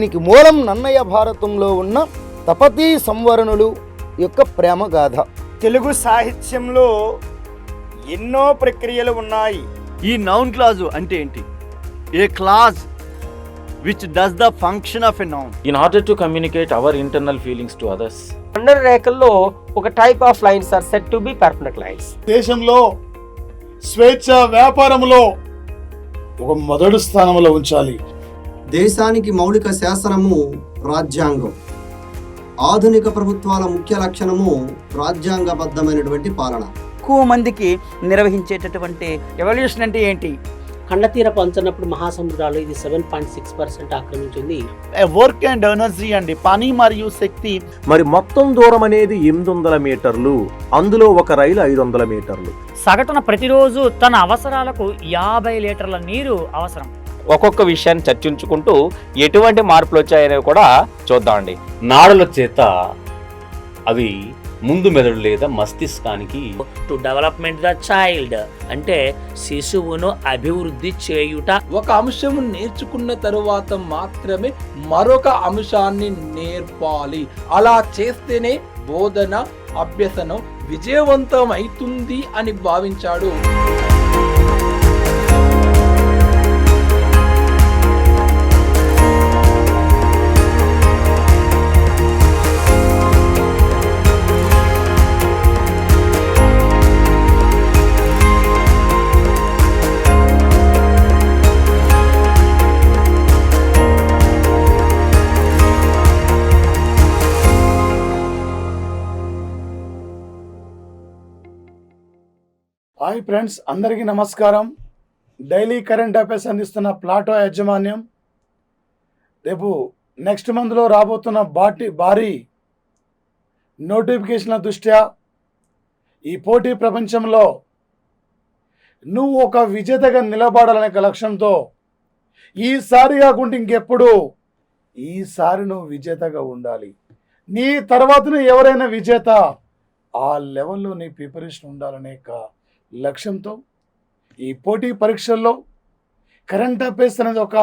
దీనికి మూలం నన్నయ్య భారతంలో ఉన్న తపతీ సంవరణులు యొక్క ప్రేమ గాథ. తెలుగు సాహిత్యంలో ఎన్నో ప్రక్రియలు ఉన్నాయి. ఈ నౌన్ క్లాజు అంటే ఏంటి? A clause which does the function of a noun in order to communicate our internal feelings to others. ఖండన రేఖల్లో ఒక type of lines are said to be perfect lines. దేశంలో స్వేచ్ఛ వ్యాపారంలో ఒక మొదటి స్థానంలో ఉంచాలి. దేశానికి మౌలిక శాసనము రాజ్యాంగం. ఆధునిక ప్రభుత్వాల ముఖ్య లక్షణము రాజ్యాంగబద్ధమైనటువంటి పాలన. ఎక్కువ మందికి నిర్వహించేటటువంటి ఎవల్యూషన్ అంటే ఏంటి? ఖండతీర పంచినప్పుడు మహాసముద్రాలు ఇది 7.6% ఆక్రమించింది. వర్క్ అండ్ ఎనర్జీ అండి, పని మరియు శక్తి. మరి మొత్తం దూరం అనేది 800 మీటర్లు, అందులో ఒక రైలు 500 మీటర్లు. సగటున ప్రతిరోజు తన అవసరాలకు 50 లీటర్ల నీరు అవసరం. ఒక్కొక్క విషయాన్ని చర్చించుకుంటూ ఎటువంటి మార్పులు వచ్చాయనేవి కూడా చూద్దామండి. నాడుల చేత అవి ముందు మెదడు లేదా మస్తిష్కానికి టు డెవలప్మెంట్ ద చైల్డ్ అంటే శిశువును అభివృద్ధి చేయుట. ఒక అంశము నేర్చుకున్న తరువాత మాత్రమే మరొక అంశాన్ని నేర్పాలి. అలా చేస్తేనే బోధన అభ్యసనం విజయవంతం అవుతుంది అని భావించాడు. హాయ్ ఫ్రెండ్స్, అందరికీ నమస్కారం. డైలీ కరెంట్ అఫైర్స్ అందిస్తున్న ప్లాటో యాజమాన్యం రేపు నెక్స్ట్ మంత్లో రాబోతున్న భారీ నోటిఫికేషన్ల దృష్ట్యా ఈ పోటీ ప్రపంచంలో నువ్వు ఒక విజేతగా నిలబడాలనే లక్ష్యంతో ఈసారి కాకుండా ఇంకెప్పుడు ఈసారి నువ్వు విజేతగా ఉండాలి. నీ తర్వాతనే ఎవరైనా విజేత, ఆ లెవెల్లో నీ ప్రిపరేషన్ ఉండాలనే లక్ష్యంతో ఈ పోటీ పరీక్షల్లో కరెంట్ అఫైర్స్ అనేది ఒక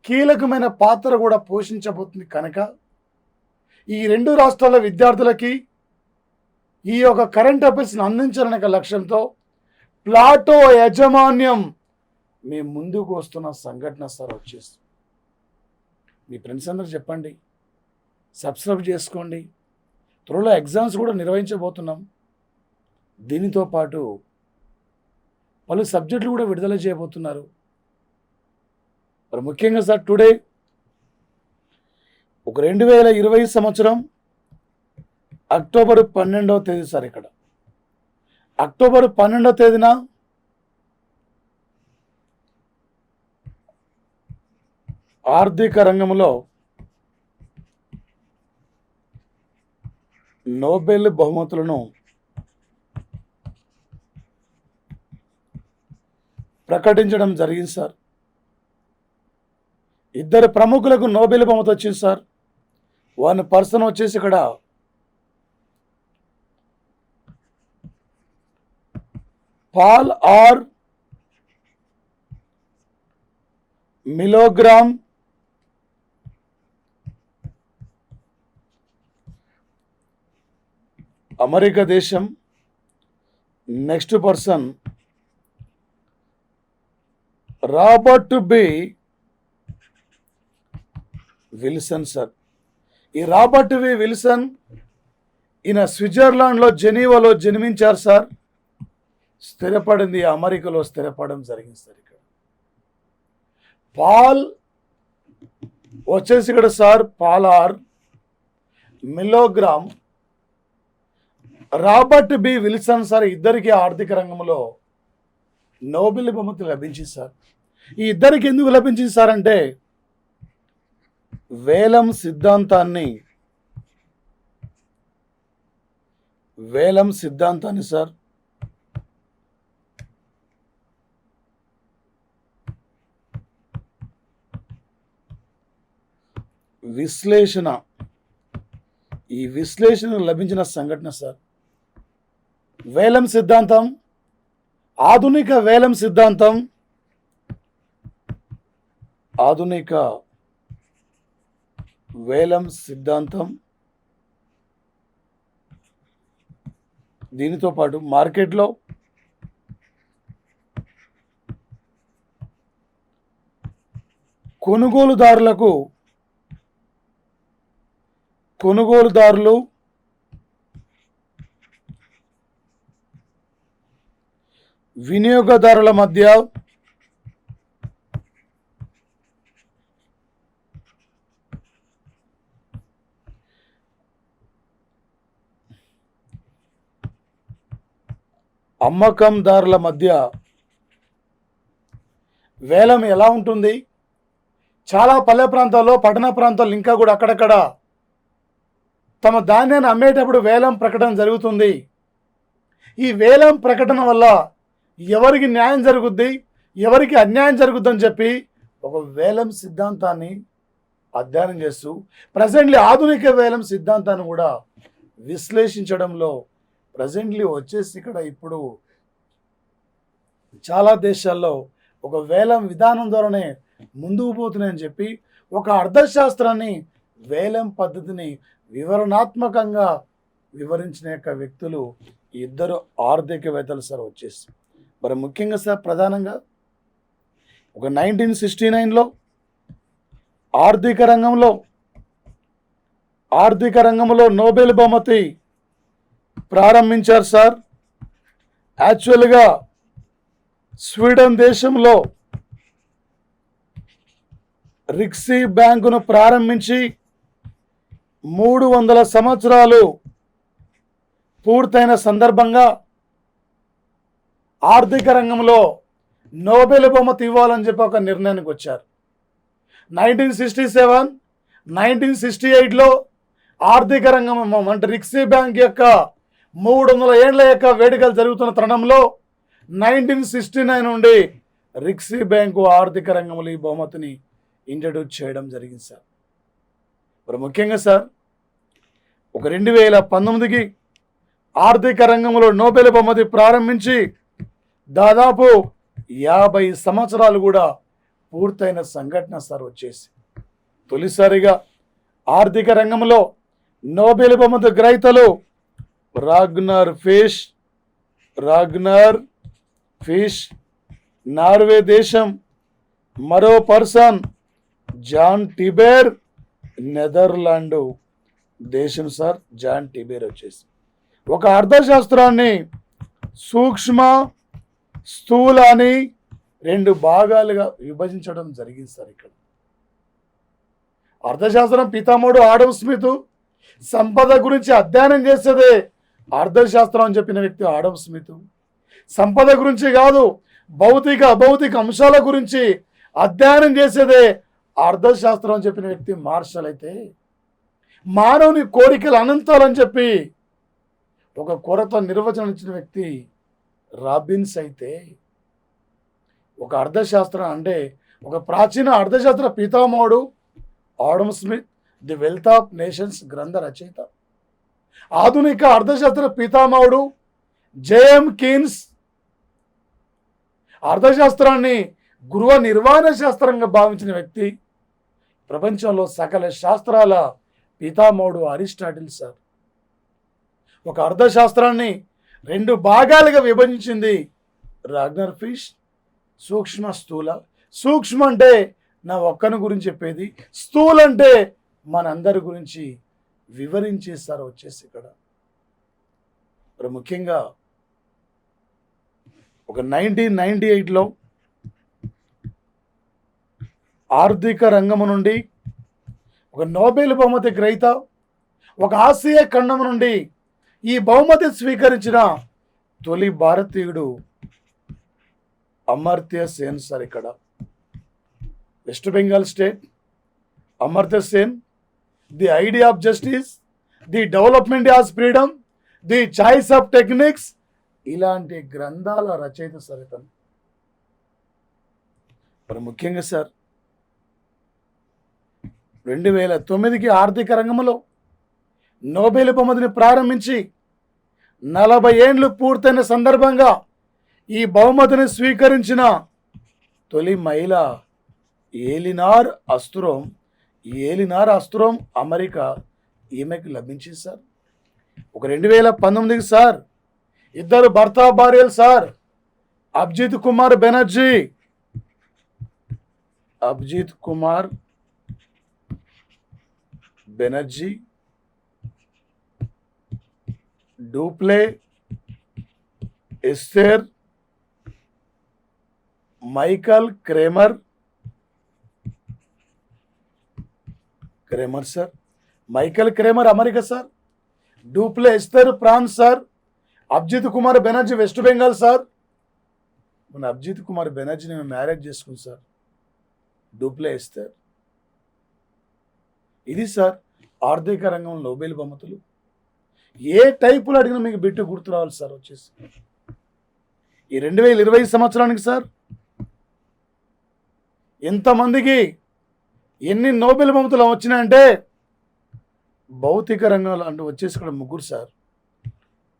కీలకమైన పాత్ర కూడా పోషించబోతుంది. కనుక ఈ 2 రాష్ట్రాల విద్యార్థులకి ఈ యొక్క కరెంట్ అఫైర్స్ని అందించాలనే లక్ష్యంతో ప్లాటో యాజమాన్యం మీ ముందుకు వస్తున్న సంఘటన సార్ వచ్చేసి మీ ఫ్రెండ్స్ అందరూ చెప్పండి, సబ్స్క్రైబ్ చేసుకోండి. త్వరలో ఎగ్జామ్స్ కూడా నిర్వహించబోతున్నాం. దీనితో పాటు పలు సబ్జెక్టులు కూడా విడుదల చేయబోతున్నారు. మరి ముఖ్యంగా సార్ టుడే ఒక 2020 సంవత్సరం అక్టోబర్ 12వ తేదీ సార్, ఇక్కడ అక్టోబర్ 12వ తేదీన ఆర్థిక రంగంలో నోబెల్ బహుమతులను ప్రకటించడం జరిగింది సార్. 2 ప్రముఖులకు నోబెల్ బహుమతి వచ్చింది సార్. వన్ పర్సన్ వచ్చేసి ఇక్కడ పాల్ ఆర్ మిలోగ్రామ్, అమెరికా దేశం. Next person Robert B Wilson sir. ఈ రాబర్ట్ వి విల్సన్ ఈయన స్విట్జర్లాండ్లో జెనీవాలో జన్మించారు సార్. స్థిరపడింది అమెరికాలో స్థిరపడడం జరిగింది సార్. ఇక్కడ పాల్ వచ్చేసి ఇక్కడ sir Paul R Milgrom, Robert B Wilson sir. ఇద్దరికి ఆర్థిక రంగంలో నోబెల్ బహుమతి లభించింది సార్. ఈ ఇద్దరికి ఎందుకు లభించింది సార్ అంటే వేలం సిద్ధాంతాన్ని సార్ ఈ విశ్లేషణ లభించిన సంఘటన సార్. వేలం సిద్ధాంతం, ఆధునిక వేలం సిద్ధాంతం, ఆధునిక వేలం సిద్ధాంతం, దీనితో పాటు మార్కెట్లో కొనుగోలుదారులు వినియోగదారుల మధ్య అమ్మకందారుల మధ్య వేలం ఎలా ఉంటుంది? చాలా పల్లె ప్రాంతాల్లో, పట్టణ ప్రాంతాల్లో ఇంకా కూడా అక్కడక్కడ తమ ధాన్యాన్ని అమ్మేటప్పుడు వేలం ప్రకటన జరుగుతుంది. ఈ వేలం ప్రకటన వల్ల ఎవరికి న్యాయం జరుగుద్ది, ఎవరికి అన్యాయం జరుగుద్దని చెప్పి ఒక వేలం సిద్ధాంతాన్ని అధ్యయనం చేస్తూ ప్రజెంట్లీ ఆధునిక వేలం సిద్ధాంతాన్ని కూడా విశ్లేషించడంలో ప్రజెంట్లీ వచ్చేసి ఇక్కడ ఇప్పుడు చాలా దేశాల్లో ఒక వేలం విధానం ద్వారానే ముందుకు పోతున్నాయని చెప్పి ఒక అర్థశాస్త్రాన్ని, వేలం పద్ధతిని వివరణాత్మకంగా వివరించిన యొక్క వ్యక్తులు ఇద్దరు ఆర్థికవేత్తలు సార్ వచ్చేసి. మరి ముఖ్యంగా సార్ ప్రధానంగా ఒక 1969లో ఆర్థిక రంగంలో నోబెల్ బహుమతి ప్రారంభించారు సార్. యాక్చువల్గా స్వీడన్ దేశంలో రిక్సీ బ్యాంకును ప్రారంభించి 300 సంవత్సరాలు పూర్తయిన సందర్భంగా ఆర్థిక రంగంలో నోబెల్ బహుమతి ఇవ్వాలని చెప్పి ఒక నిర్ణయానికి వచ్చారు. 1967, 1968లో ఆర్థిక రంగం అంటే రిక్సీ బ్యాంక్ యొక్క 300 ఏళ్ల యొక్క వేడుకలు జరుగుతున్న తరుణంలో 1969 నుండి రిక్సీ బ్యాంకు ఆర్థిక రంగంలో ఈ బహుమతిని ఇంట్రడ్యూస్ చేయడం జరిగింది సార్. మరి ముఖ్యంగా సార్ ఒక 2019కి ఆర్థిక రంగంలో నోబెల్ బహుమతి ప్రారంభించి దాదాపు 50 సంవత్సరాలు కూడా పూర్తయిన సంఘటన సార్ వచ్చేసి. తొలిసారిగా ఆర్థిక రంగంలో నోబెల్ బహుమతి గ్రహీతలు రాగ్నర్ ఫిష్ నార్వే దేశం, మరో పర్సన్ జాన్ టిబెర్ నెదర్లాండ్ దేశం సార్. జాన్ టిబెర్ వచ్చేసి ఒక అర్థశాస్త్రాన్ని సూక్ష్మ స్థూల అని 2 భాగాలుగా విభజించడం జరిగింది సార్. ఇక్కడ అర్థశాస్త్రం పితామహుడు ఆడమ్ స్మిత్, సంపద గురించి అధ్యయనం చేసేదే అర్థశాస్త్రం అని చెప్పిన వ్యక్తి ఆడమ్ స్మిత్. సంపద గురించి కాదు, భౌతిక అభౌతిక అంశాల గురించి అధ్యయనం చేసేదే అర్థశాస్త్రం అని చెప్పిన వ్యక్తి మార్షల్. అయితే మానవుని కోరికలు అనంతాలని చెప్పి ఒక కొరత నిర్వచనం ఇచ్చిన వ్యక్తి రాబిన్స్. అయితే ఒక అర్థశాస్త్రం అంటే ఒక ప్రాచీన అర్థశాస్త్ర పితామహుడు Adam Smith, the wealth of nations గ్రంథ రచయిత. ఆధునిక అర్థశాస్త్ర పితామహుడు జేఎం కీన్స్ అర్థశాస్త్రాన్ని గృహ నిర్వహణ శాస్త్రంగా భావించిన వ్యక్తి. ప్రపంచంలో సకల శాస్త్రాల పితామహుడు అరిస్టాటిల్ సార్. ఒక అర్థశాస్త్రాన్ని 2 భాగాలుగా విభజించింది రాగ్నర్ ఫిష్, సూక్ష్మ స్థూల. సూక్ష్మ అంటే నా ఒక్కని గురించి చెప్పేది, స్థూల అంటే మనందరి గురించి వివరించేస్తారు వచ్చేసి. ఇక్కడ మరి ముఖ్యంగా ఒక 1998లో ఆర్థిక రంగము నుండి ఒక నోబెల్ బహుమతి గ్రహీత, ఒక ఆసియా ఖండం నుండి ఈ బహుమతి స్వీకరించిన తొలి భారతీయుడు అమర్త్య సేన్ సార్. ఇక్కడ west Bengal state, Amartya Sen, the idea of justice, the development of freedom, the choice of techniques, ఇలాంటి గ్రంథాల రచయిత సార్ ఇతను. మరి ముఖ్యంగా సార్ 2009కి ఆర్థిక రంగంలో నోబెల్ బహుమతిని ప్రారంభించి 40 ఏండ్లు పూర్తయిన సందర్భంగా ఈ బహుమతిని స్వీకరించిన తొలి మహిళ ఎలినార్ అస్ట్రోమ్ ఏలినార్ అస్త్రం అమెరికా ఈమెకు లభించింది సార్. ఒక 2019కి సార్ ఇద్దరు భర్త భార్యలు sir, Abhijit Kumar Banerjee, Duflo Esther, Michael Kremer sir, Michael Kremer America sir, Duflo Esther France sir, Abhijit Kumar Banerjee West Bengal sir. మన అభిజిత్ కుమార్ బెనర్జీని మేము మ్యారేజ్ చేసుకుంది సార్, డూప్లే ఎస్తేర్. ఇది సార్ ఆర్థిక రంగం నోబెల్ బహుమతులు. ఏ టైపులో అడిగినా మీకు బిట్టు గుర్తు రావాలి సార్. వచ్చేసి ఈ 2020 సంవత్సరానికి సార్ ఎంతమందికి ఎన్ని నోబెల్ బహుమతులు వచ్చినాయంటే భౌతిక రంగంలో అంటే వచ్చేసి ఇక్కడ 3 సార్,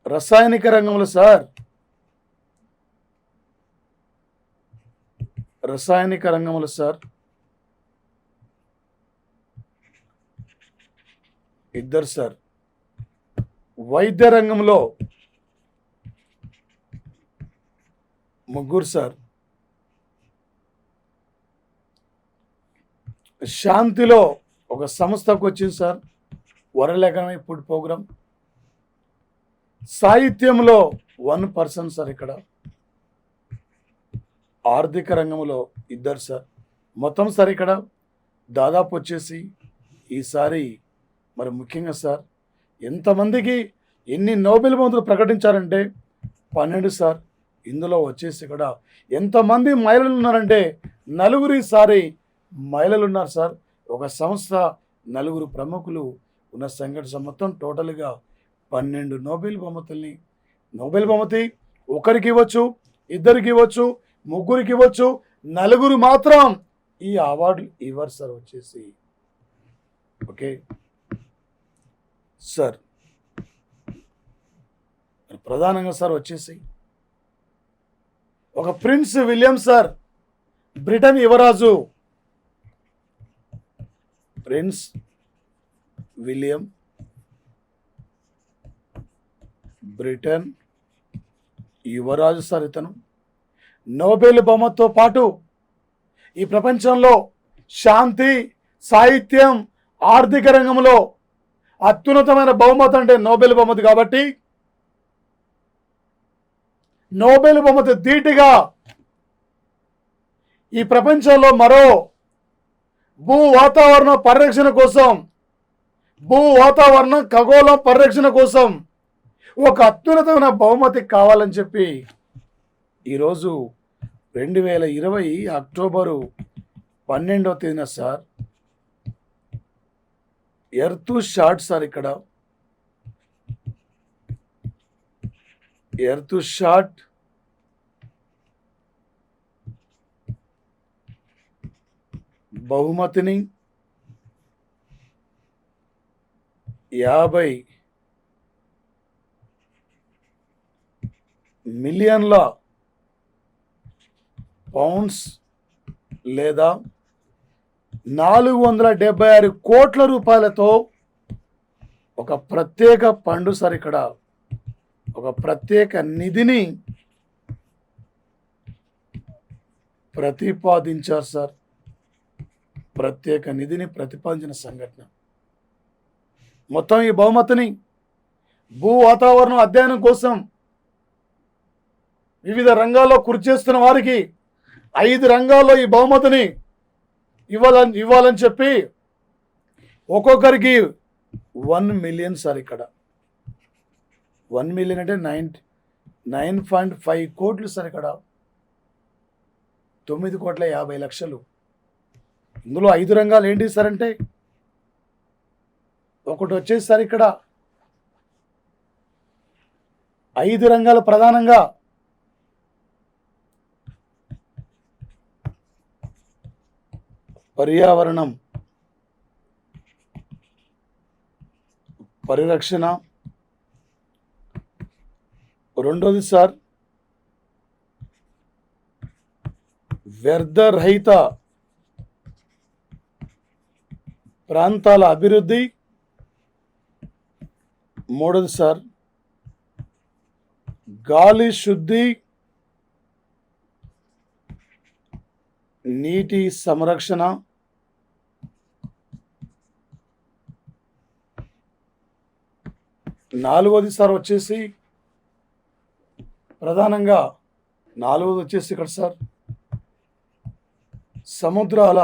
రసాయనిక రంగంలో సార్, ఇద్దరు సార్, వైద్య రంగంలో 3 సార్, శాంతిలో ఒక సంస్థకు వచ్చింది sir, world economic food programme. సాహిత్యంలో 1 పర్సన్ సార్, ఇక్కడ ఆర్థిక రంగంలో 2 సార్. మొత్తం సార్ ఇక్కడ దాదాపు వచ్చేసి ఈసారి మరి ముఖ్యంగా సార్ ఎంతమందికి ఎన్ని నోబెల్ బహుమతులు ప్రకటించారంటే 12 సార్. ఇందులో వచ్చేసి ఇక్కడ ఎంతమంది మహిళలు ఉన్నారంటే 4 ఈసారి మహిళలు ఉన్నారు సార్. ఒక సంస్థ 4 ప్రముఖులు ఉన్న సంఘటన మొత్తం టోటల్గా 12 నోబెల్ బహుమతి ఒకరికి ఇవ్వచ్చు, ఇద్దరికి ఇవ్వచ్చు, 3 ఇవ్వచ్చు, 4 మాత్రం ఈ అవార్డులు ఇవ్వరు సార్. వచ్చేసి ఓకే సార్, ప్రధానంగా సార్ వచ్చేసి ఒక ప్రిన్స్ విలియం సార్, బ్రిటన్ యువరాజు ప్రిన్స్ విలియం, బ్రిటన్ యువరాజు సార్. ఇతను నోబెల్ బహుమతితో పాటు ఈ ప్రపంచంలో శాంతి, సాహిత్యం, ఆర్థిక రంగంలో అత్యున్నతమైన బహుమతి అంటే నోబెల్ బహుమతి. కాబట్టి నోబెల్ బహుమతి ధీటుగా ఈ ప్రపంచంలో మరో భూ వాతావరణ పరిరక్షణ కోసం, ఖగోళం పరిరక్షణ కోసం ఒక అత్యున్నతమైన బహుమతి కావాలని చెప్పి ఈరోజు 2020 అక్టోబరు 12వ తేదీన సార్ ఎర్త్ షాట్ సార్, ఇక్కడ ఎర్త్ షాట్ బహుమతిని 50 మిలియన్ల పౌండ్స్ లేదా 476 కోట్ల రూపాయలతో ఒక ప్రత్యేక ఫండ్ సార్, ఇక్కడ ఒక ప్రత్యేక నిధిని ప్రతిపాదించారు సార్. ప్రత్యేక నిధిని ప్రతిపాదించిన సంఘటన. మొత్తం ఈ బహుమతిని భూ వాతావరణం అధ్యయనం కోసం వివిధ రంగాల్లో కృషి చేస్తున్న వారికి 5 రంగాల్లో ఈ బహుమతిని ఇవ్వాలని చెప్పి ఒక్కొక్కరికి 1 మిలియన్ సార్. ఇక్కడ 1 మిలియన్ అంటే 9.5 కోట్లు సార్. ఇక్కడ 9,50,00,000. ఇందులో 5 రంగాలు ఏంటి సార్ అంటే ఒకటి వచ్చేసి సార్ ఇక్కడ 5 రంగాలు ప్రధానంగా పర్యావరణం పరిరక్షణ, రెండోది సార్ వ్యర్థరహిత ప్రాంతాల అభివృద్ధి. మూడోది సార్ గాలి శుద్ధి, నీటి సంరక్షణ. నాలుగోది సార్ వచ్చేసి ప్రధానంగా ఇక్కడ సార్ సముద్రాల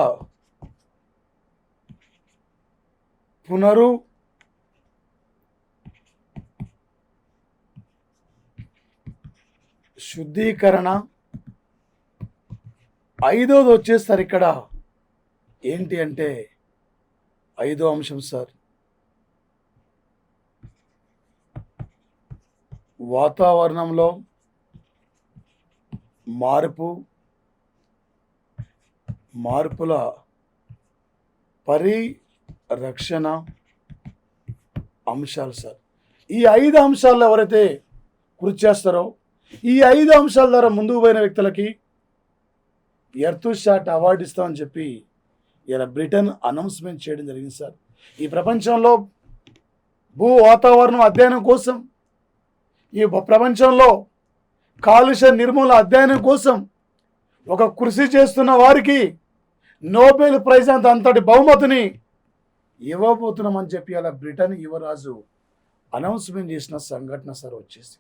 శుద్ధీకరణ. ఐదోది వచ్చేస్తారు ఇక్కడ ఏంటి అంటే ఐదో అంశం సార్ వాతావరణంలో మార్పుల పరిరక్షణ అంశాలు సార్. ఈ 5 అంశాల్లో ఎవరైతే కృషి చేస్తారో, ఈ 5 అంశాల ద్వారా ముందుకు పోయిన వ్యక్తులకి ఎర్త్ షాట్ అవార్డు ఇస్తామని చెప్పి ఇలా బ్రిటన్ అనౌన్స్మెంట్ చేయడం జరిగింది సార్. ఈ ప్రపంచంలో భూ వాతావరణం అధ్యయనం కోసం, ఈ ప్రపంచంలో కాలుష్య నిర్మూలన అధ్యయనం కోసం ఒక కృషి చేస్తున్న వారికి నోబెల్ ప్రైజ్ అంతటి బహుమతిని ఇవ్వబోతున్నామని చెప్పి అలా బ్రిటన్ యువరాజు అనౌన్స్మెంట్ చేసిన సంఘటన సార్ వచ్చేసి.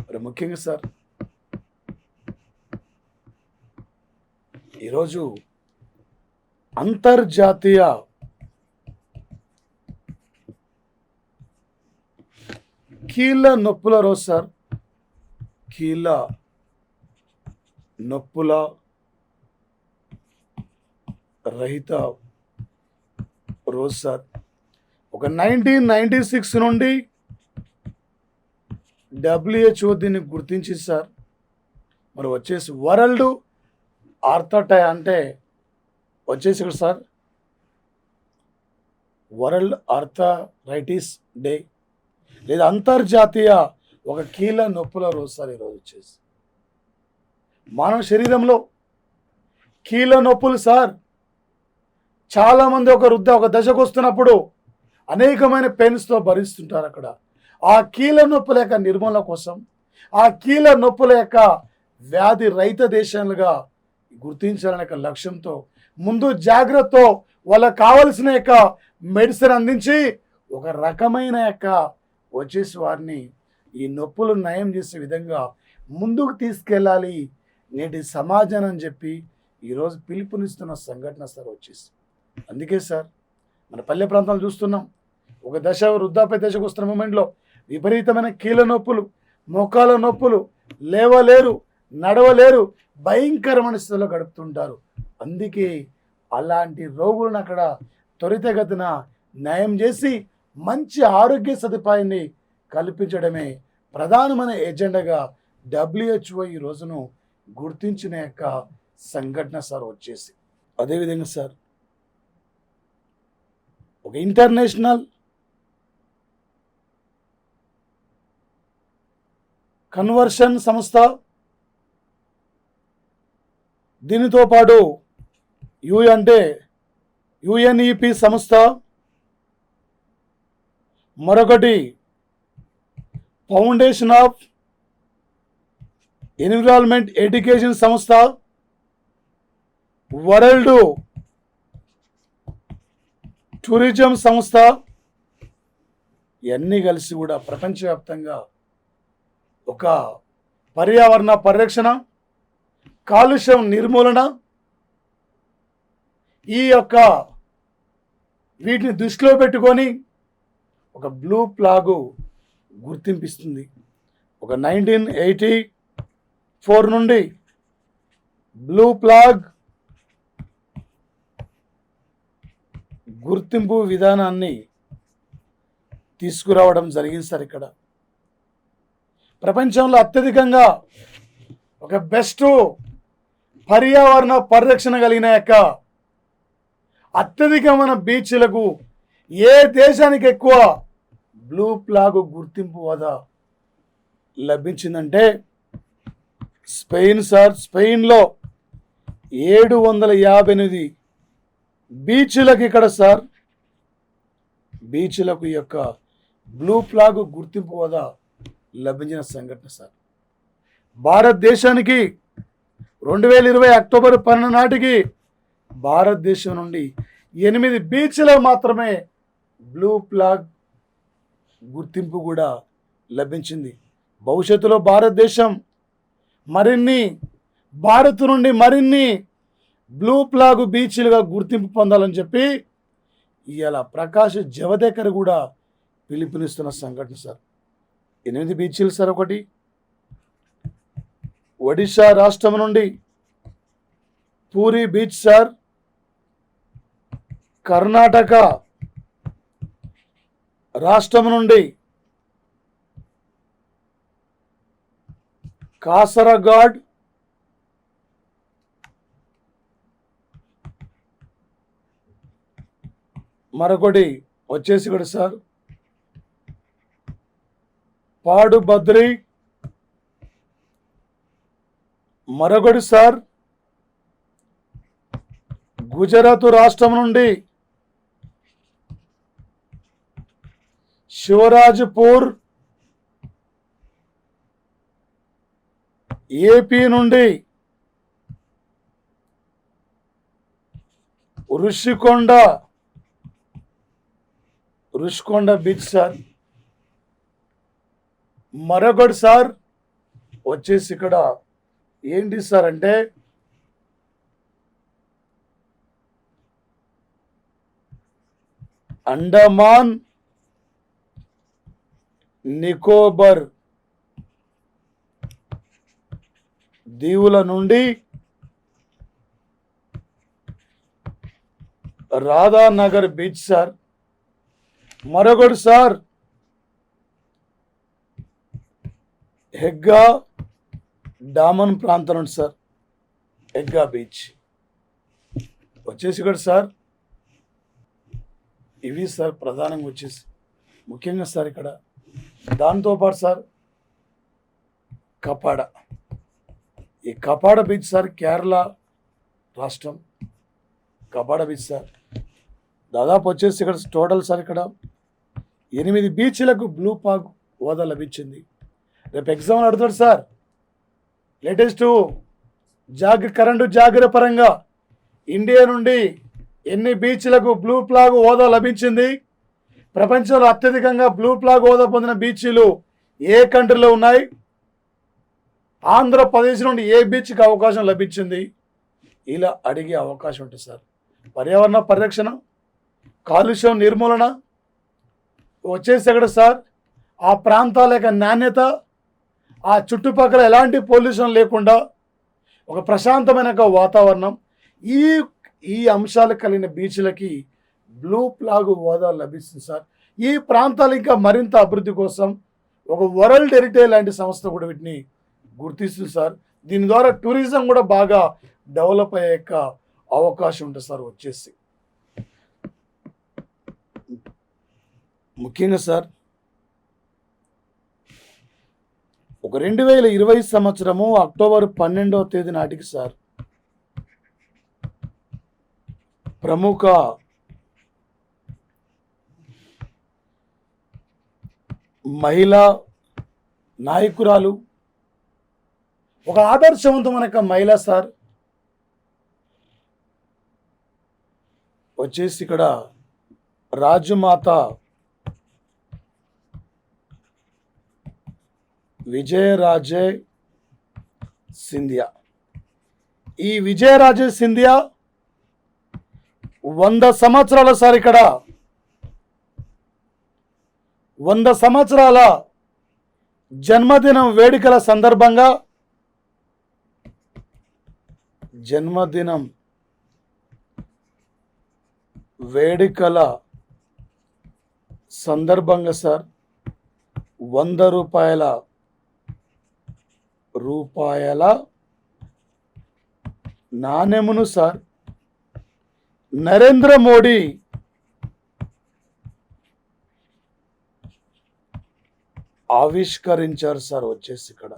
మరి ముఖ్యంగా సార్ ఈరోజు అంతర్జాతీయ కీళ్ళ నొప్పుల రోజు సార్. కీళ్ళ నొప్పుల రహిత రోజు సార్. ఒక 1996 నుండి WHO దీన్ని గుర్తించింది సార్. మరి వచ్చేసి వరల్డ్ ఆర్థటై అంటే వచ్చేసి ఇక్కడ సార్ వరల్డ్ ఆర్థరైటిస్ డే లేదా అంతర్జాతీయ ఒక కీళ్ళ నొప్పుల రోజు సార్ ఈరోజు వచ్చేసి. మానవ శరీరంలో కీళ్ళ నొప్పులు సార్ చాలామంది ఒక దశకు వస్తున్నప్పుడు అనేకమైన పెయిన్స్తో భరిస్తుంటారు. అక్కడ ఆ కీళ్ళ నొప్పుల యొక్క నిర్మూలన కోసం, ఆ కీళ్ళ నొప్పుల యొక్క వ్యాధి రహిత దేశాలుగా గుర్తించాలనే యొక్క లక్ష్యంతో ముందు జాగ్రత్తతో వాళ్ళకు కావలసిన యొక్క మెడిసిన్ అందించి ఒక రకమైన యొక్క వచ్చేసి వారిని ఈ నొప్పులు నయం చేసే విధంగా ముందుకు తీసుకెళ్ళాలి నేటి సమాజం అని చెప్పి ఈరోజు పిలుపునిస్తున్న సంఘటన సార్ వచ్చేసి. అందుకే సార్ మన పల్లె ప్రాంతాలు చూస్తున్నాం, ఒక వృద్ధాప్య దశకు వస్తున్న మూమెంట్లో విపరీతమైన కీళ్ళ నొప్పులు, మోకాల నొప్పులు, లేవలేరు, నడవలేరు, భయంకరమైన స్థితిలో గడుపుతుంటారు. అందుకే అలాంటి రోగులను అక్కడ త్వరితగతిన నయం చేసి మంచి ఆరోగ్య సదుపాయాన్ని కల్పించడమే ప్రధానమైన ఎజెండాగా WHO ఈ రోజును గుర్తించిన యొక్క సంఘటన సార్ వచ్చేసి. అదేవిధంగా సార్ ఒక ఇంటర్నేషనల్ కన్వర్షన్ సంస్థ, దీనితో పాటు UNEP సంస్థ, మరొకటి ఫౌండేషన్ ఆఫ్ ఎన్విరాన్మెంట్ ఎడ్యుకేషన్ సంస్థ, వరల్డ్ టూరిజం సంస్థ ఇవన్నీ కలిసి కూడా ప్రపంచవ్యాప్తంగా ఒక పర్యావరణ పరిరక్షణ, కాలుష్యం నిర్మూలన ఈ యొక్క వీటిని దృష్టిలో పెట్టుకొని ఒక బ్లూ ఫ్లాగ్ గుర్తింపిస్తుంది. ఒక 1984 నుండి బ్లూ ఫ్లాగ్ గుర్తింపు విధానాన్ని తీసుకురావడం జరిగింది సార్. ఇక్కడ ప్రపంచంలో అత్యధికంగా ఒక బెస్ట్ పర్యావరణ పరిరక్షణ కలిగిన యొక్క అత్యధికమైన బీచ్లకు ఏ దేశానికి ఎక్కువ బ్లూ ఫ్లాగ్ గుర్తింపు హోదా లభించిందంటే స్పెయిన్ సార్. స్పెయిన్లో 758 బీచ్లకు ఇక్కడ సార్, బీచ్లకు ఈ యొక్క బ్లూ ఫ్లాగ్ గుర్తింపు హోదా లభించిన సంఘటన సార్. భారతదేశానికి 2020 అక్టోబర్ 12 నాటికి భారతదేశం నుండి 8 బీచ్లకు మాత్రమే బ్లూ ఫ్లాగ్ గుర్తింపు కూడా లభించింది. భవిష్యత్తులో భారతదేశం భారత్ నుండి మరిన్ని బ్లూ ఫ్లాగ్ బీచ్లుగా గుర్తింపు పొందాలని చెప్పి ఇవాళ ప్రకాష్ జవదేకర్ కూడా పిలుపునిస్తున్న సంఘటన సార్. 8 బీచ్లు సార్. ఒకటి ఒడిశా రాష్ట్రం నుండి పూరి బీచ్ సార్. కర్ణాటక రాష్ట్రం నుండి కాసరగాడ్, మరొకటి వచ్చేసి కూడా సార్ పాడుబద్రి, మరొకటి సార్ గుజరాత్ రాష్ట్రం నుండి శివరాజ్పూర్, ఏపీ నుండి రుషికొండ బీచ్ సార్. మరొకటి సార్ వచ్చేసి ఇక్కడ ఏంటి సార్ అంటే అండమాన్ నికోబార్ దీవుల నుండి రాధానగర్ బీచ్ సార్. మరొకటి సార్ హెగ్గా డామన్ ప్రాంతం నుండి సార్ హెగ్గా బీచ్ వచ్చేసి ఇక్కడ సార్. ఇవి సార్ ప్రధానంగా వచ్చేసి ముఖ్యంగా సార్ ఇక్కడ. దాంతోపాటు సార్ కపాడ, ఈ కపాడ బీచ్ సార్ కేరళ రాష్ట్రం కపాడ బీచ్ సార్. దాదాపు వచ్చేసి ఇక్కడ టోటల్ సార్ ఇక్కడ 8 బీచ్లకు బ్లూ ఫ్లాగ్ హోదా లభించింది. రేపు ఎగ్జామ్ అడుగుతాడు సార్. లేటెస్ట్ కరెంటు జాగ్రత్త పరంగా ఇండియా నుండి ఎన్ని బీచ్లకు బ్లూ ఫ్లాగ్ హోదా లభించింది, ప్రపంచంలో అత్యధికంగా బ్లూ ఫ్లాగ్ హోదా పొందిన బీచ్లు ఏ కంట్రీలో ఉన్నాయి, ఆంధ్రప్రదేశ్ నుండి ఏ బీచ్కి అవకాశం లభించింది, ఇలా అడిగే అవకాశం ఉంటుంది సార్. పర్యావరణ పరిరక్షణ, కాలుష్యం నిర్మూలన వచ్చేసి ఎక్కడ సార్ ఆ ప్రాంతాల యొక్క నాణ్యత, ఆ చుట్టుపక్కల ఎలాంటి పొల్యూషన్ లేకుండా ఒక ప్రశాంతమైన వాతావరణం, ఈ అంశాలు కలిగిన బీచ్లకి బ్లూ ఫ్లాగ్ హోదా లభిస్తుంది సార్. ఈ ప్రాంతాలు ఇంకా మరింత అభివృద్ధి కోసం ఒక వరల్డ్ హెరిటేజ్ లాంటి సంస్థ కూడా వీటిని గుర్తిస్తుంది సార్. దీని ద్వారా టూరిజం కూడా బాగా డెవలప్ అయ్యే అవకాశం ఉంటుంది సార్. వచ్చేసి ముఖ్యంగా సార్ ఒక 2020 సంవత్సరము అక్టోబర్ 12వ తేదీ నాటికి సార్ ప్రముఖ మహిళా నాయకురాలు, ఒక ఆదర్శవంతమైన మహిళ సార్ వచ్చేసి ఇక్కడ రాజమాత విజయరాజే సింధియా. ఈ విజయరాజే సింధియా 100 సంవత్సరాల సార్ ఇక్కడ 100 సంవత్సరాల జన్మదినం వేడుకల సందర్భంగా సార్ 100 రూపాయల నాణెమును సార్ నరేంద్ర మోడీ ఆవిష్కరించారు సార్. వచ్చేసి ఇక్కడ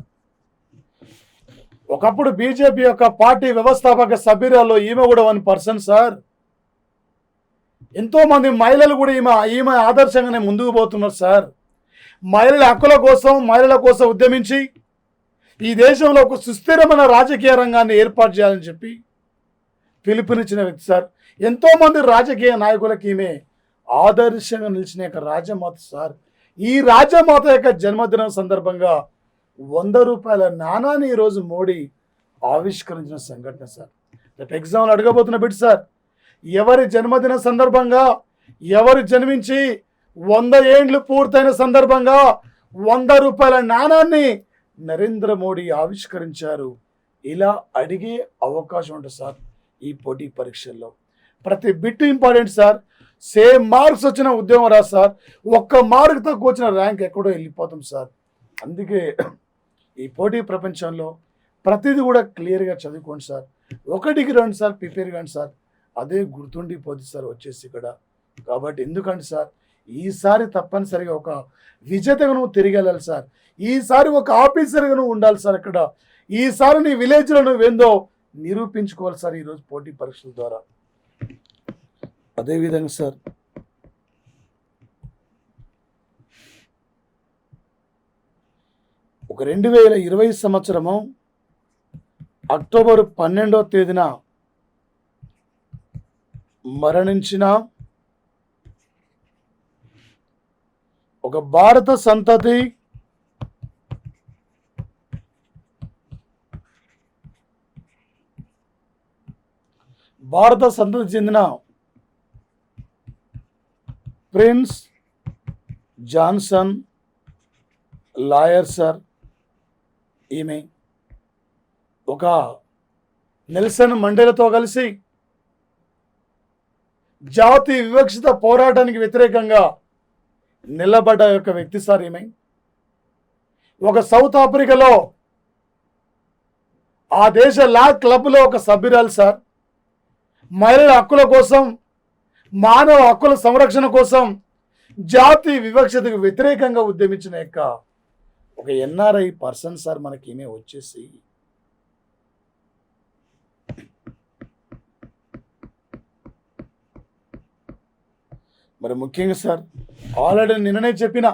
ఒకప్పుడు బీజేపీ యొక్క పార్టీ వ్యవస్థాపక సభ్యురాల్లో ఈమె కూడా 1% సార్. ఎంతోమంది మహిళలు కూడా ఈమె ఆదర్శంగానే ముందుకు పోతున్నారు సార్. మహిళల హక్కుల కోసం, మహిళల కోసం ఉద్యమించి ఈ దేశంలో ఒక సుస్థిరమైన రాజకీయ రంగాన్ని ఏర్పాటు చేయాలని చెప్పి పిలుపునిచ్చిన వ్యక్తి సార్. ఎంతోమంది రాజకీయ నాయకులకి ఈమె ఆదర్శంగా నిలిచిన యొక్క రాజమాత సార్. ఈ రాజమాత యొక్క జన్మదినం సందర్భంగా 100 రూపాయల నాణాన్ని ఈరోజు మోడీ ఆవిష్కరించిన సంఘటన సార్. రేపు ఎగ్జామ్లు అడగబోతున్న బిడ్డ సార్, ఎవరి జన్మదిన సందర్భంగా, ఎవరు జన్మించి 100 ఏండ్లు పూర్తయిన సందర్భంగా 100 రూపాయల నాణాన్ని నరేంద్ర మోడీ ఆవిష్కరించారు. ఇలా అడిగే అవకాశం ఉంటుంది సార్ ఈ పోటీ పరీక్షల్లో. ప్రతి bit important sir. Same marks వచ్చిన ఉద్యోగం రా సార్, 1 మార్క్ తక్కువ వచ్చిన ర్యాంక్ ఎక్కడో వెళ్ళిపోతాం సార్. అందుకే ఈ పోటీ ప్రపంచంలో ప్రతిదీ కూడా క్లియర్గా చదువుకోండి సార్. 1కి 2 సార్ ప్రిపేర్ కాండి సార్, అదే గుర్తుండిపోతుంది సార్ వచ్చేసి ఇక్కడ. కాబట్టి ఎందుకంటే సార్ ఈసారి తప్పనిసరిగా ఒక విజేతగా నువ్వు తిరిగి వెళ్ళాలి సార్. ఈసారి ఒక ఆఫీసర్గా నువ్వు ఉండాలి సార్. ఇక్కడ ఈసారి నీ విలేజ్లో నువ్వేందో నిరూపించుకోవాలి సార్ ఈరోజు పోటీ పరీక్షల ద్వారా. అదేవిధంగా సార్ ఒక 2020 సంవత్సరము అక్టోబర్ 12వ తేదీన మరణించిన ఒక భారత సంతతి చెందిన ప్రిన్స్ జాన్సన్ లాయర్ సార్. ఈమె ఒక నెల్సన్ మండేలాతో కలిసి జాతి వివక్షిత పోరాటానికి వ్యతిరేకంగా నిలబడ్డ యొక్క వ్యక్తి సార్. ఈమె ఒక సౌత్ ఆఫ్రికాలో ఆ దేశ లా క్లబ్లో ఒక సభ్యురాలు సార్. మహిళల హక్కుల కోసం, మానవ హక్కుల సంరక్షణ కోసం, జాతి వివక్షతకు వ్యతిరేకంగా ఉద్యమించిన యొక్క ఒక ఎన్ఆర్ఐ పర్సన్ సార్. మనకి ఈమె వచ్చేసి మరి ముఖ్యంగా సార్ ఆల్రెడీ నిన్ననే చెప్పిన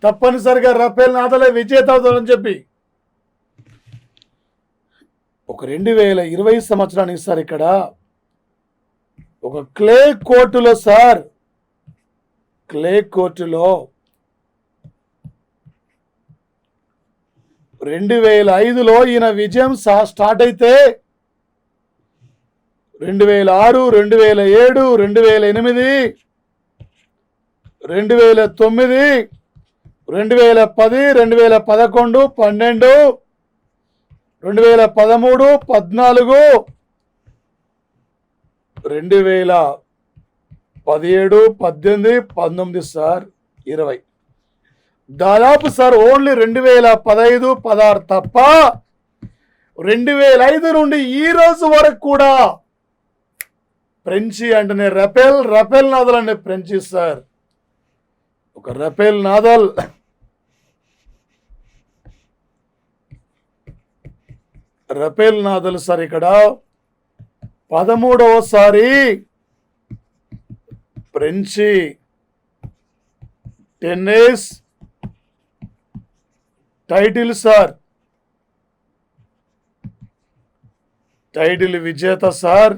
తప్పనిసరిగా రఫేల్ నాదలే విజేత అవుతారని చెప్పి ఒక 2020 సంవత్సరానికి సార్ ఇక్కడ ఒక క్లే కోర్టులో సార్, క్లే కోర్టులో 2005లో ఈయన విజయం స్టార్ట్ అయితే 2006, 2007, 2008, 2009, 2010, 2011, 12, 2013, 14, 2017, 18, 19 సార్ 20 దాదాపు సార్ ఓన్లీ 2015, 16 తప్ప 2005 నుండి ఈ రోజు వరకు కూడా ఫ్రెంచి అంటేనే రఫేల్ నాదల్ అంటే ఫ్రెంచి సార్. ఒక రఫేల్ నాదల్ సార్ ఇక్కడ 13వసారి ఫ్రెంచి టెన్నిస్ టైటిల్ సార్, టైటిల్ విజేత సార్.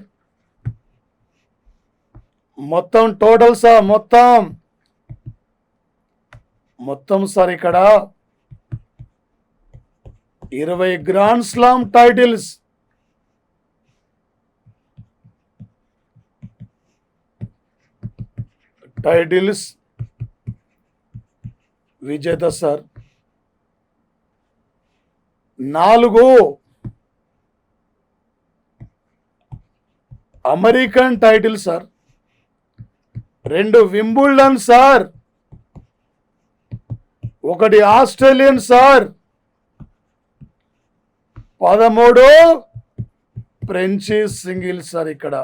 మొత్తం టోటల్ సార్ మొత్తం సార్ ఇక్కడ 20 గ్రాండ్ స్లామ్ టైటిల్స్, విజేత sir. 4 American title sir, 2 Wimbledon sir, 1 Australian sir, 13 ఫ్రెంచి సింగిల్ సార్. ఇక్కడ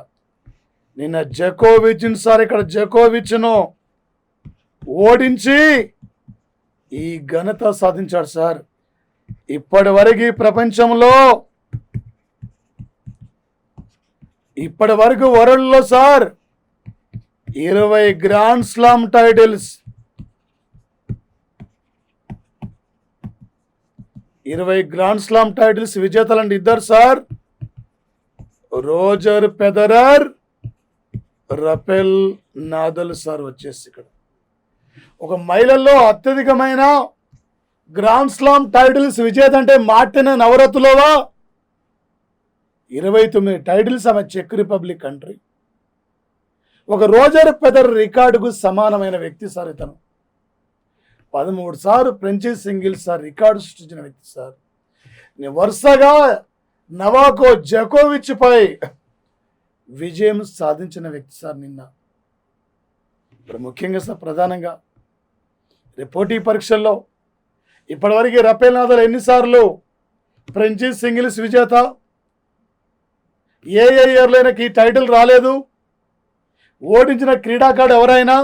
నిన్న జకోవిచ్ సార్, ఇక్కడ జకోవిచ్ను ఓడించి ఈ ఘనత సాధించాడు సార్. ఇప్పటి వరకు ప్రపంచంలో, ఇప్పటి వరకు వరల్డ్లో sir 20 grand slam titles, 20 grand slam titles విజేతలండి ఇద్దరు sir. Roger Federer, Rafael Nadal sir వచ్చేసి ఇక్కడ. ఒక మహిళల్లో అత్యధికమైన గ్రాండ్ స్లామ్ టైటిల్స్ విజేత అంటే మార్టినా నవరత్నోవా, 29 టైటిల్స్, ఆమె చెక్ రిపబ్లిక్ కంట్రీ. ఒక రోజర్ ఫెడరర్ రికార్డుకు సమానమైన వ్యక్తి సార్ ఇతను. 13 సార్లు ఫ్రెంచ్ సింగిల్స్ సార్ రికార్డు సృష్టించిన వ్యక్తి సార్. వరుసగా నవాకో జకోవిచ్ పై విజయం సాధించిన వ్యక్తి సార్ నిన్న. ఇప్పుడు ముఖ్యంగా సార్ ప్రధానంగా పోటీ పరీక్షల్లో ఇప్పటివరకు రఫేల్ నాదల్ ఎన్నిసార్లు ఫ్రెంచ్ సింగిల్స్ విజేత, ఏ ఇయర్లైనాకి ఈ టైటిల్ రాలేదు, ఓడించిన క్రీడాకారుడు ఎవరైనా,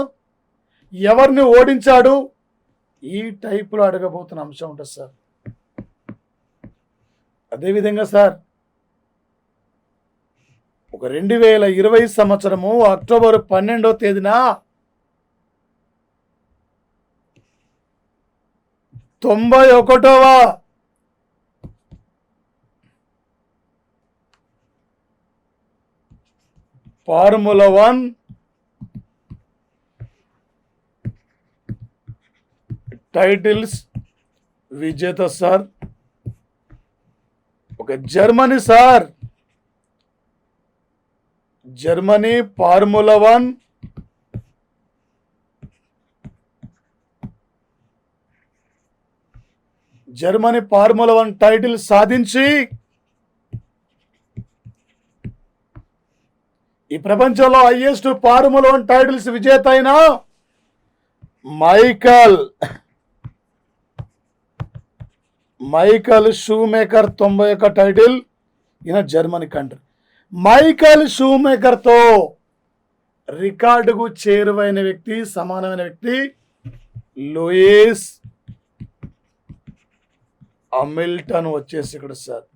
ఎవరిని ఓడించాడు, ఈ టైపులో అడగబోతున్న అంశం ఉంటుంది సార్. అదేవిధంగా సార్ ఒక 2020 సంవత్సరము అక్టోబర్ 12వ తేదీన 91వ ఫార్ములా 1 టైటిల్స్ విజేత సార్ ఒక Germany sir. Germany formula 1 Germany formula 1 title సాధించి ఈ ప్రపంచంలో హైయెస్ట్ ఫార్ములా 1 టైటిల్స్ విజేత అయిన మైకల్ షూమేకర్ 91 టైటిల్, ఈయన జర్మనీ కంట్రీ. మైకల్ షూమేకర్తో రికార్డుకు చేరువైన వ్యక్తి, సమానమైన వ్యక్తి లూయిస్ హామిల్టన్ వచ్చేసి ఇక్కడ సార్.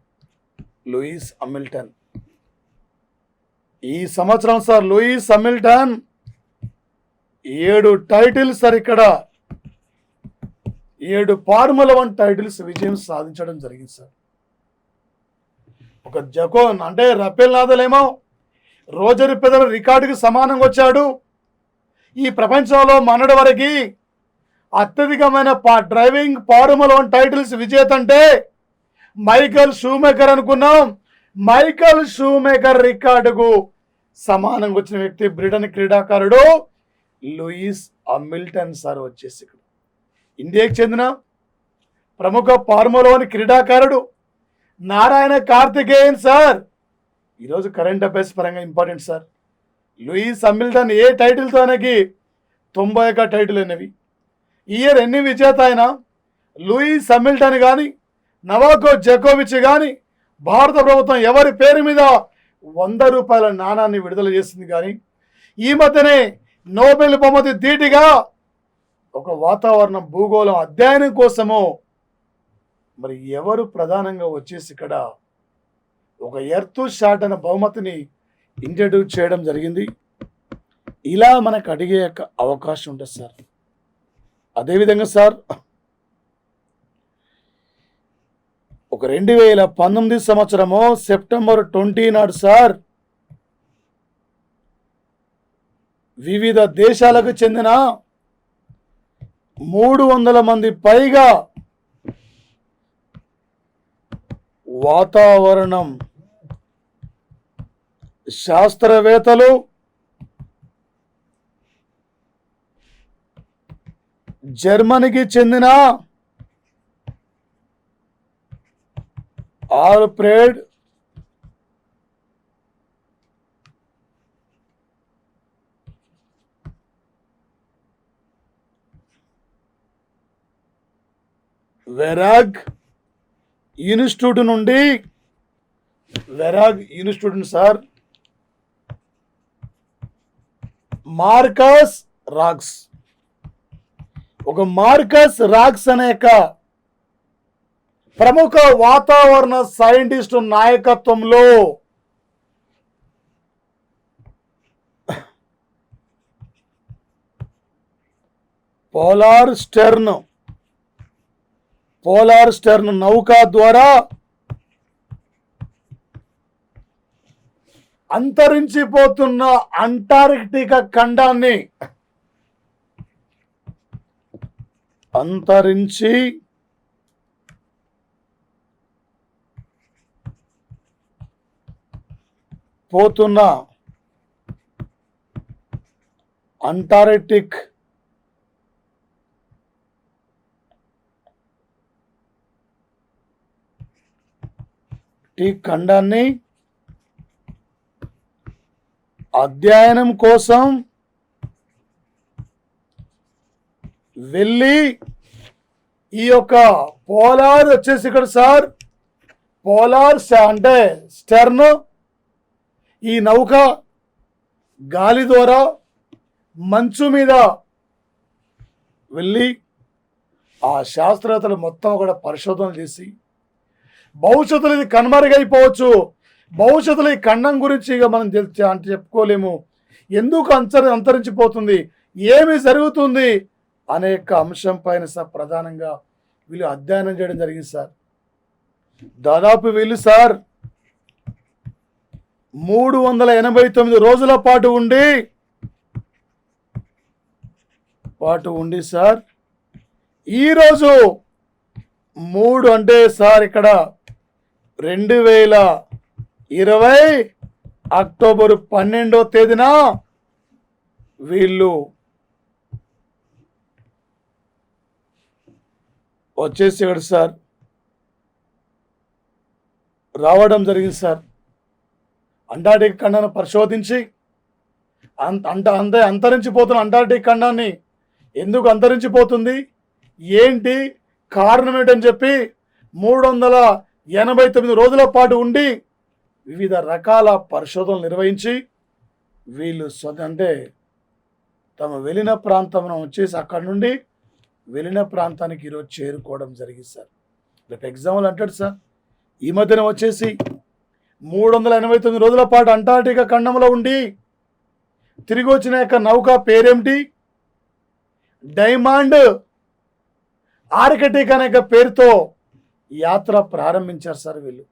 లూయిస్ హామిల్టన్ ఈ సంవత్సరం sir Lewis Hamilton 7 titles sir ఇక్కడ 7 ఫార్ములా 1 టైటిల్స్ విజయం సాధించడం జరిగింది సార్. ఒక జకోన్ అంటే రఫేల్ నాదల్ ఏమో రోజర్ ఫెడరర్ రికార్డుకి సమానంగా వచ్చాడు. ఈ ప్రపంచంలో మనటి వరకు అత్యధికమైన డ్రైవింగ్ ఫార్ములా 1 టైటిల్స్ విజేత అంటే మైకల్ షూమేకర్ అనుకున్నాం. మైకల్ షూమేకర్ రికార్డుకు సమానంగా వచ్చిన వ్యక్తి బ్రిటన్ క్రీడాకారుడు లూయిస్ హామిల్టన్ సార్ వచ్చేసి ఇక్కడ. ఇండియాకి చెందిన ప్రముఖ ఫార్ములా 1 క్రీడాకారుడు నారాయణ కార్తికేయన్ సార్. ఈరోజు కరెంట్ అఫైర్స్ పరంగా ఇంపార్టెంట్ సార్. లూయిస్ హామిల్టన్ ఏ టైటిల్తో ఆయనకి 91 టైటిల్ అనేవి. ఇయర్ ఎన్ని విజేత అయినా లూయిస్ హామిల్టన్ కానీ నవాకో జకోవిచ్ కానీ భారత ప్రభుత్వం ఎవరి పేరు మీద ₹100 నాణాన్ని విడుదల చేసింది. కానీ ఈ మధ్యనే నోబెల్ బహుమతి ధీటిగా ఒక వాతావరణం భూగోళం అధ్యయనం కోసము మరి ఎవరు ప్రధానంగా వచ్చేసి ఇక్కడ ఒక ఎర్త్ షాట్ అనే బహుమతిని ఇంట్రడ్యూస్ చేయడం జరిగింది. ఇలా మనకు అడిగే అవకాశం ఉంటుంది సార్. అదేవిధంగా సార్ ఒక 2019 సంవత్సరము సెప్టెంబర్ 20 నాడు సార్ వివిధ దేశాలకు చెందిన 300 మంది పైగా వాతావరణం శాస్త్రవేత్తలు, జర్మనీకి చెందిన ఆల్ఫ్రెడ్ వెరాగ్ ఇన్స్టిట్యూట్ నుండి సార్ మార్కస్ రాక్స్ అనే ప్రముఖ వాతావరణ సైంటిస్టు నాయకత్వంలో పోలార్ స్టెర్న్ నౌక ద్వారా అంతరించిపోతున్న అంటార్కిటికా ఖండాన్ని పోతున్న అంటార్కిటిక్ ఖండాన్ని అధ్యయనం కోసం వెళ్ళి ఈ యొక్క పోలార్ వచ్చేసి ఇక్కడ సార్ పోలార్ అంటే స్టెర్న్ ఈ నౌక గాలి ద్వారా మంచు మీద వెళ్ళి ఆ శాస్త్రవేత్తలు మొత్తం కూడా పరిశోధన చేసి భవిష్యత్తులో ఇది కనుమరుగైపోవచ్చు, భవిష్యత్తులో ఈ ఖండం గురించి ఇక మనం అంటే చెప్పుకోలేము, ఎందుకు అంతరించిపోతుంది, ఏమి జరుగుతుంది అనేక అంశం పైన సార్ ప్రధానంగా వీళ్ళు అధ్యయనం చేయడం జరిగింది సార్. దాదాపు వీళ్ళు సార్ 389 రోజుల పాటు ఉండి సార్ ఈరోజు 3 అంటే సార్ ఇక్కడ 2020 అక్టోబర్ 12వ తేదీన వీళ్ళు వచ్చేసి ఇక్కడ సార్ రావడం జరిగింది సార్. అంటార్కిటిక్ ఖండాన్ని పరిశోధించి అంతరించిపోతున్న అంటార్కిటిక్ ఖండాన్ని ఎందుకు అంతరించిపోతుంది, ఏంటి కారణం ఏంటని చెప్పి 389 రోజుల పాటు ఉండి వివిధ రకాల పరిశోధనలు నిర్వహించి వీళ్ళు అంటే తమ వెళ్ళిన ప్రాంతం వచ్చేసి అక్కడ నుండి వెళ్ళిన ప్రాంతానికి ఈరోజు చేరుకోవడం జరిగింది సార్. రేపు ఎగ్జాంపుల్ అంటాడు సార్, ఈ మధ్యన వచ్చేసి 389 రోజుల పాటు అంటార్కిటికా ఖండంలో ఉండి తిరిగి వచ్చిన యొక్క నౌక పేరేమిటి, డైమండ్ ఆర్కిటిక్ అనే పేరుతో యాత్ర ప్రారంభించారు సార్. వీళ్ళు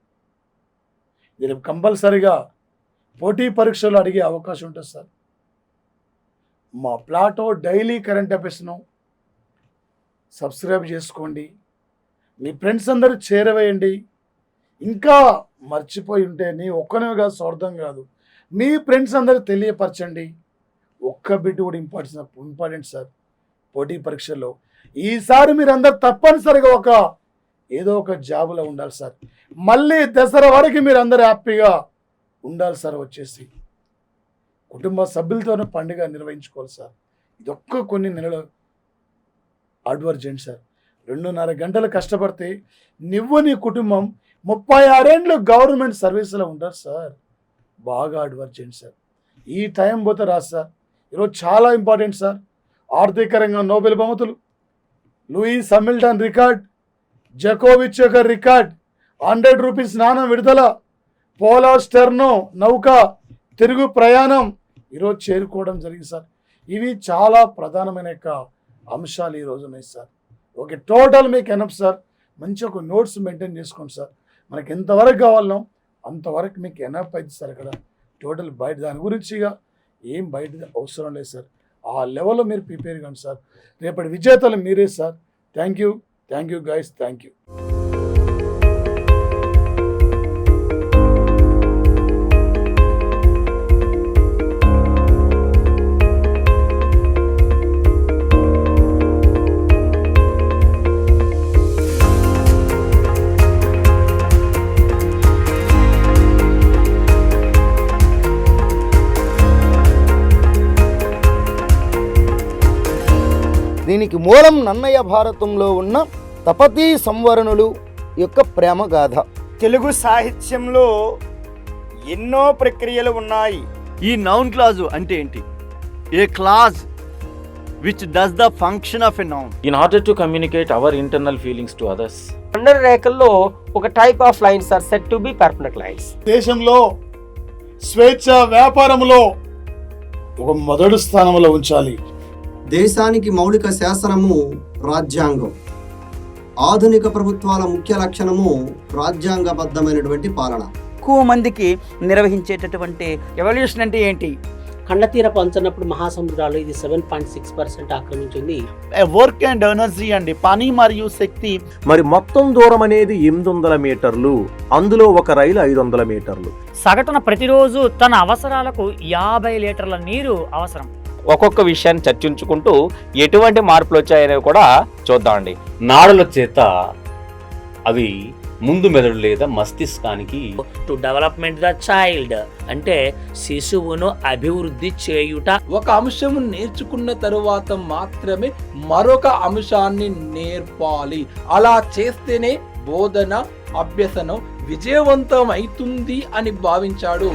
ఇది కంపల్సరిగా పోటీ పరీక్షలు అడిగే అవకాశం ఉంటుంది సార్. మా ప్లాటో డైలీ కరెంట్ అఫైర్స్ను సబ్స్క్రైబ్ చేసుకోండి, మీ ఫ్రెండ్స్ అందరూ చేరవేయండి. ఇంకా మర్చిపోయి ఉంటే నీ ఒక్కనే కాదు, స్వార్థం కాదు, మీ ఫ్రెండ్స్ అందరూ తెలియపరచండి. ఒక్క బిట్ కూడా ఇంపార్టెంట్ సార్ పోటీ పరీక్షల్లో. ఈసారి మీరు అందరు తప్పనిసరిగా ఏదో ఒక జాబులో ఉండాలి సార్. మళ్ళీ దసరా వరకు మీరు అందరూ హ్యాపీగా ఉండాలి సార్. వచ్చేసి కుటుంబ సభ్యులతోనే పండుగ నిర్వహించుకోవాలి సార్. ఇదొక్క కొన్ని నెలలు హార్డ్ వర్క్ చేయండి సార్. 2.5 గంటలు కష్టపడితే నువ్వు నీ కుటుంబం 36 ఏళ్ళు గవర్నమెంట్ సర్వీస్లో ఉంటారు సార్. బాగా హార్డ్ వర్క్ చేయండి సార్. ఈ టైం పోతే రాదు సార్. ఈరోజు చాలా ఇంపార్టెంట్ సార్. ఆర్థిక రంగం నోబెల్ బహుమతులు, లూయిస్ హామిల్టన్ రికార్డ్, జకోవిచ్ యొక్క రికార్డ్, 100 రూపీస్ నాణం విడుదల, పోలార్ స్టెర్న్ నౌక తిరుగు ప్రయాణం ఈరోజు చేరుకోవడం జరిగింది సార్. ఇవి చాలా ప్రధానమైన యొక్క అంశాలు ఈరోజు ఉన్నాయి సార్. ఓకే, టోటల్ మీకు ఎనఫ్ సార్. మంచి ఒక నోట్స్ మెయింటైన్ చేసుకోండి సార్. మనకి ఎంతవరకు కావాలనో అంతవరకు మీకు ఎనఫ్ అయితే సార్. ఇక్కడ టోటల్ బయట దాని గురించిగా ఏం బయట అవసరం లేదు సార్. ఆ లెవెల్లో మీరు ప్రిపేర్ కండి సార్. రేపటి విజేతలు మీరే sir. Thank you guys, thank you. దీనికి మూలం నన్నయ్య భారతంలో ఉన్న తపతీ సంవరణులు యొక్క ప్రేమ గాథ. తెలుగు సాహిత్యంలో ఎన్నో ప్రక్రియలు ఉన్నాయి. ఈ నౌన్ క్లాజు అంటే ఏంటి? A clause which does the function of a noun in order to communicate our internal feelings to others. ఖండన రేఖల్లో ఒక type of lines are said to be permanent lines. దేశంలో స్వేచ్ఛ వ్యాపారంలో ఒక మొదటి స్థానంలో ఉంచాలి. దేశానికి మౌలిక శాసనము రాజ్యాంగం. ఆధునిక ప్రభుత్వాల ముఖ్య లక్షణము రాజ్యాంగబద్ధమైనటువంటి పాలన. ఎక్కువ మందికి నిర్వహించేటటువంటి ఎవల్యూషన్ అంటే ఏంటి? ఖండతీర పంచినప్పుడు మహాసముద్రాలు ఇది 7.6% ఆక్రమించింది. వర్క్ అండ్ ఎనర్జీ అండి, పని మరియు శక్తి. మరి మొత్తం దూరం అనేది 800 మీటర్లు, అందులో ఒక రైలు 500 మీటర్లు. సగటున ప్రతిరోజు తన అవసరాలకు 50 లీటర్ల నీరు అవసరం. ఒక్కొక్క విషయాన్ని చర్చించుకుంటూ ఎటువంటి మార్పులు వచ్చాయనేవి కూడా చూద్దామండి. నాడుల చేత అవి ముందు మెదడు లేదా మస్తిష్కానికి టు డెవలప్మెంట్ ద చైల్డ్ అంటే శిశువును అభివృద్ధి చేయుట. ఒక అంశము నేర్చుకున్న తరువాత మాత్రమే మరొక అంశాన్ని నేర్పాలి. అలా చేస్తేనే బోధన అభ్యసనం విజయవంతం అవుతుంది అని భావించాడు